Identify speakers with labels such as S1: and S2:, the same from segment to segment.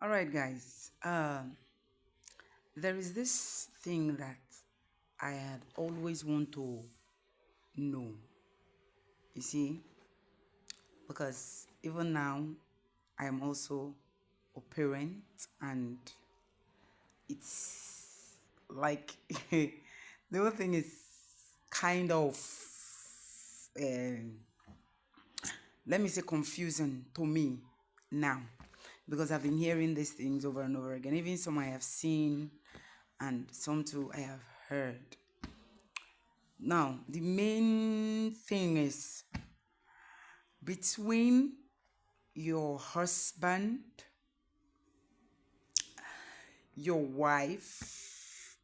S1: All right, guys. There is this thing that I had always want to know. You see, because even now, I am also a parent, and it's like the whole thing is kind of, uh, let me say, confusing to me now, because I've been hearing these things over and over again. Even some I have seen, and some too I have heard. Now, the main thing is between your husband, your wife,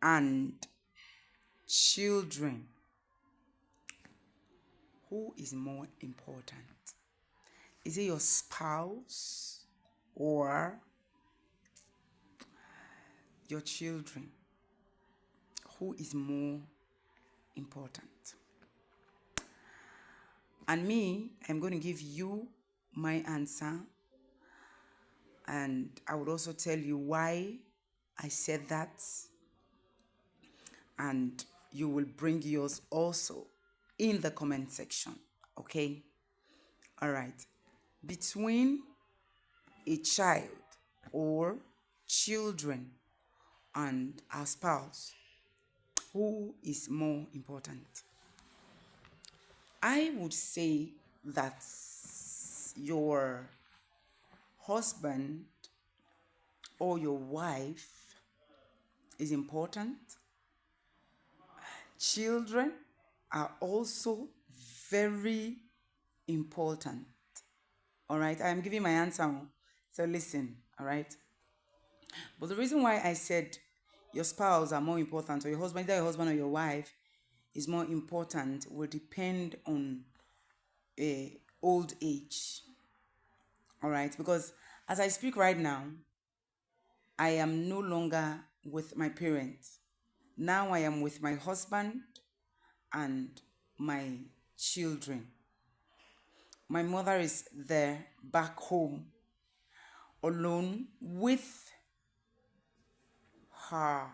S1: and children, who is more important? Is it your spouse or your children? Who is more important? And me, I'm going to give you my answer, and I would also tell you why I said that, and you will bring yours also in the comment section. Okay? All right. Between a child or children and our spouse, who is more important? I would say that your husband or your wife is important. Children are also very important. All right, I am giving my answer. So listen, all right. But the reason why I said your spouse are more important, or your husband, either your husband or your wife, is more important will depend on old age. All right, because as I speak right now, I am no longer with my parents. Now I am with my husband and my children. My mother is there back home alone with her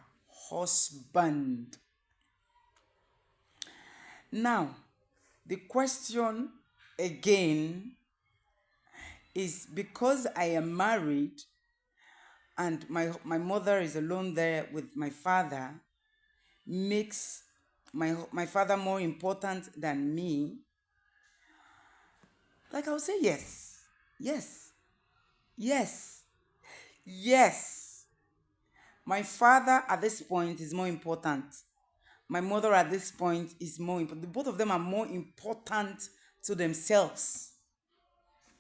S1: husband. Now, the question again is, because I am married and my mother is alone there with my father, makes my father more important than me? Like, I'll say yes. Yes. Yes. Yes. My father at this point is more important. My mother at this point is more important. Both of them are more important to themselves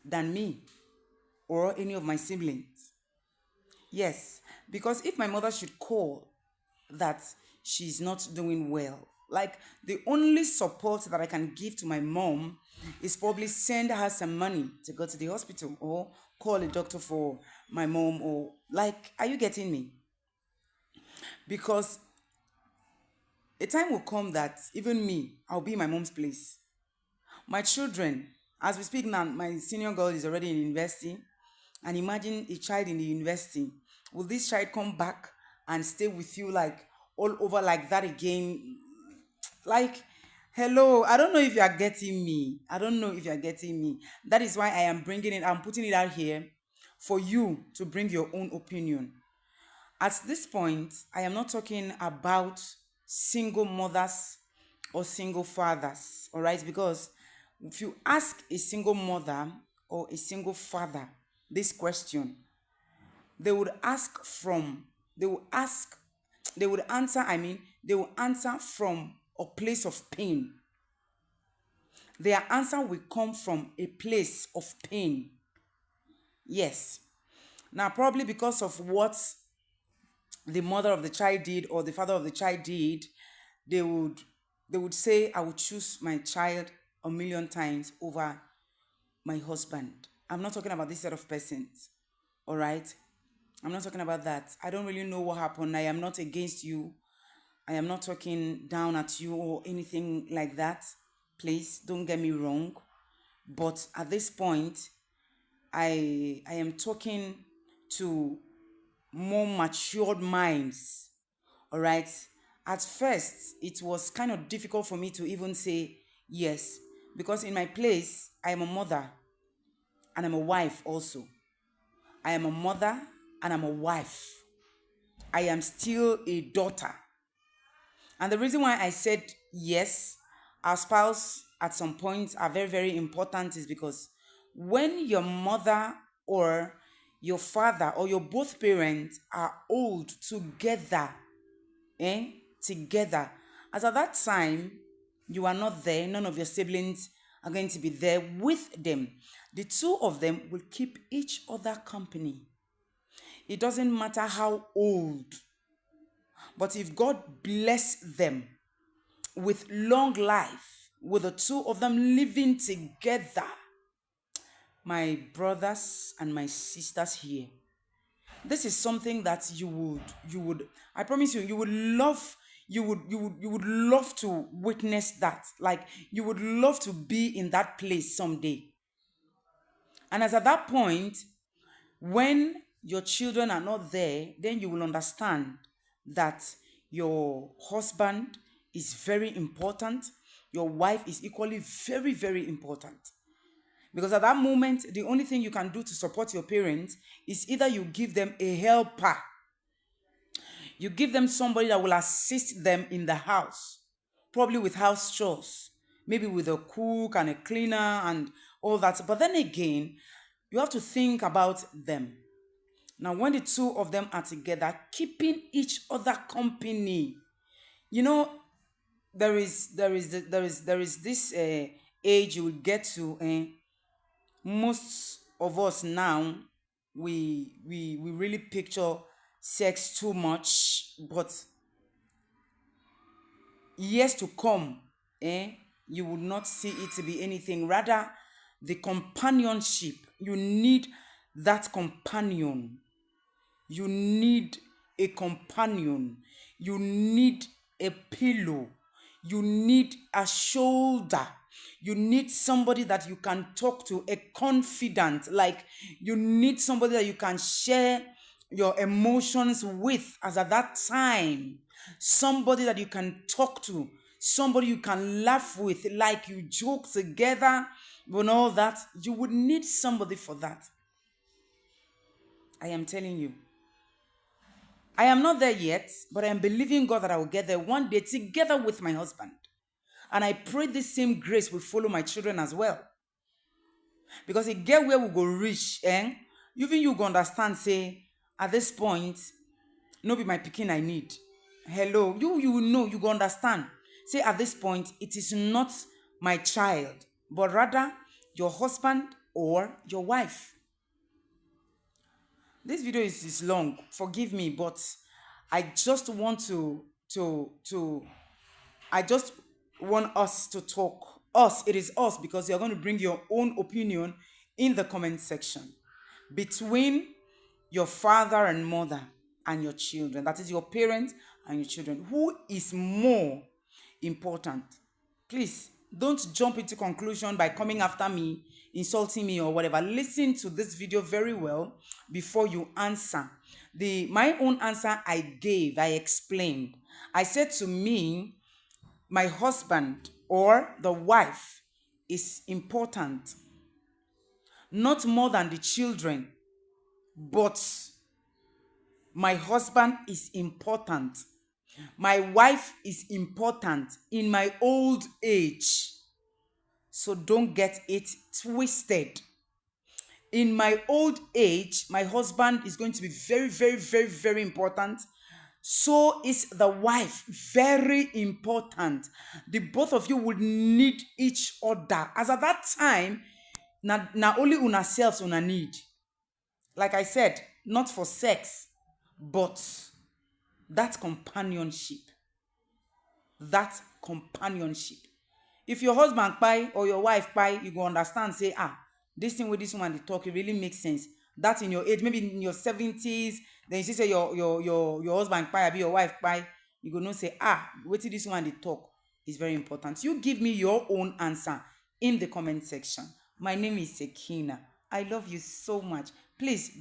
S1: than me or any of my siblings. Yes, because if my mother should call that she's not doing well, like, the only support that I can give to my mom is probably send her some money to go to the hospital, or call a doctor for my mom, or, like, are you getting me? Because a time will come that even me, I'll be in my mom's place. My children, as we speak now, my senior girl is already in university. And imagine a child in the university. Will this child come back and stay with you, like, all over like that again? Like, hello, I don't know if you are getting me. I don't know if you are getting me. That is why I am bringing it, I'm putting it out here for you to bring your own opinion. At this point, I am not talking about single mothers or single fathers, all right? Because if you ask a single mother or a single father this question, they would ask from, they will ask, they would answer, they will answer from a place of pain. Their answer will come from a place of pain. Yes. Now, probably because of what the mother of the child did or the father of the child did, they would they would say, I would choose my child a million times over my husband. I'm not talking about this set of persons. All right? I'm not talking about that. I don't really know what happened. I am not against you. I am not talking down at you or anything like that. Please don't get me wrong. But at this point, I am talking to more matured minds. All right. At first, it was kind of difficult for me to even say yes, because in my place, I am a mother and I'm a wife also. I am a mother and I'm a wife. I am still a daughter. And the reason why I said yes, our spouse at some point are very, very important is because when your mother or your father or your both parents are old together, eh? Together. As at that time, you are not there, none of your siblings are going to be there with them. The two of them will keep each other company. It doesn't matter how old, but if God bless them with long life, with the two of them living together, my brothers and my sisters here, this is something that you would I promise you, you would love, you would love to witness that. Like, you would love to be in that place someday. And as at that point, when your children are not there, then you will understand that your husband is very important, your wife is equally very, very important. Because at that moment, the only thing you can do to support your parents is either you give them a helper, you give them somebody that will assist them in the house, probably with house chores, maybe with a cook and a cleaner and all that. But then again, you have to think about them. Now, when the two of them are together, keeping each other company, you know, there is this age you will get to. Most of us now, we really picture sex too much, but years to come, you would not see it to be anything. Rather, the companionship. You need that companion. You need a companion. You need a pillow. You need a shoulder. You need somebody that you can talk to, a confidant. Like, you need somebody that you can share your emotions with as at that time. Somebody that you can talk to. Somebody you can laugh with, like you joke together and all that. You would need somebody for that. I am telling you. I am not there yet, but I am believing God that I will get there one day together with my husband. And I pray this same grace will follow my children as well. Because it get where we go reach, even you go understand, say, at this point, no be my picking I need. Hello, you know, you go understand. Say, at this point, it is not my child, but rather your husband or your wife. This video is long, forgive me, but I just want to I just want us to talk. Us, it is us, because you're going to bring your own opinion in the comment section. Between your father and mother and your children, that is your parents and your children, who is more important? Please don't jump into conclusion by coming after me, insulting me or whatever. Listen to this video very well before you answer. My own answer I gave, I explained. I said, to me, my husband or the wife is important, not more than the children, but my husband is important. My wife is important in my old age. So don't get it twisted. In my old age, my husband is going to be very, very, very, very important. So is the wife very important. The both of you would need each other. As at that time, na only una selves una need. Like I said, not for sex, but that companionship. That companionship. If your husband kpai or your wife kpai, you go understand, say, this thing with this woman they talk, it really makes sense. That in your age, maybe in your 70s, then you see say your husband kpai, be your wife kpai, you go know say, wetin this woman they talk is very important. You give me your own answer in the comment section. My name is Sekina. I love you so much. Please